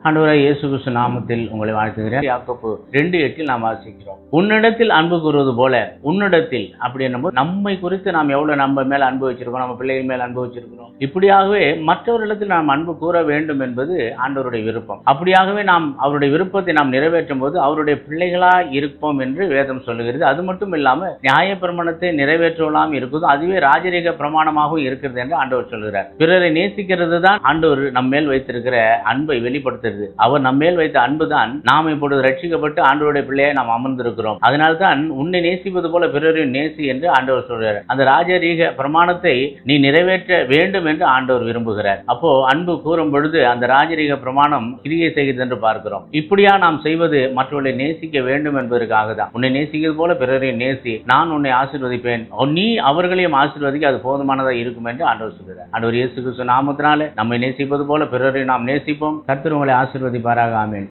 ஆண்டவராகிய இயேசு கிறிஸ்து நாமத்தில் உங்களை வாழ்த்துகிறேன். யாக்கோபு 2:8 நாம் வாசிக்கிறோம், உன்னிடத்தில் அன்பு கூறுவது போல உன்னிடத்தில். அப்படி என்னும்போது நம்மை குறித்து நாம் எவ்வளவு நம்ம மேல அன்பு வச்சிருக்கோம், நம்ம பிள்ளைகள் மேல அன்பு வச்சிருக்கிறோம். இப்படியாகவே மற்றவர்களிடத்தில் நாம் அன்பு கூற வேண்டும் என்பது ஆண்டவருடைய விருப்பம். அப்படியாகவே நாம் அவருடைய விருப்பத்தை நாம் நிறைவேற்றும் போது அவருடைய பிள்ளைகளா இருப்போம் என்று வேதம் சொல்லுகிறது. அது மட்டும் இல்லாம நியாய பிரமாணத்தை நிறைவேற்றலாம் இருக்குது, அதுவே ராஜரீக பிரமாணமாகவும் இருக்கிறது என்று ஆண்டவர் சொல்கிறார். பிறரை நேசிக்கிறது தான் ஆண்டவர் நம்ம மேல் வைத்திருக்கிற அன்பை வெளிப்படுத்துகிறது. அவர் நம்ம மேல் வைத்த அன்புதான் நாம் இப்பொழுது ரட்சிக்கப்பட்டு ஆண்டவருடைய பிள்ளையை நாம் அமர்ந்திருக்கிறோம். அதனால்தான் உன்னை நேசிப்பது போல பிறரையும் நேசி என்று ஆண்டவர் சொல்றார். அந்த ராஜரீக பிரமாணத்தை நீ நிறைவேற்ற வேண்டும் என்று ஆண்டவர் விரும்புகிறார். அப்போ அன்பு கூறும் பொழுது அந்த ராஜரீக பிரமாணம் கிரியை செய்கிறது என்று பார்க்கிறோம். இப்படியா நாம் செய்வது மற்றவர்களை நேசிக்க வேண்டும் என்பதற்காக தான். உன்னை நேசிக்கிறது போல பிறரையும் நேசி, நான் உன்னை ஆசீர்வதிப்பேன், நீ அவர்களையும் ஆசீர்வதிக்க அது போதுமானதாக இருக்கும் என்று ஆண்டவர் சொல்கிறார். ஆண்டவர் இயேசு கிறிஸ்து நாமத்தினாலே நம்மை நேசிப்பது போல பிறரை நாம் நேசிப்போம். கர்த்தர் உங்களை ஆசீர்வதிப்பாராக. ஆமென்.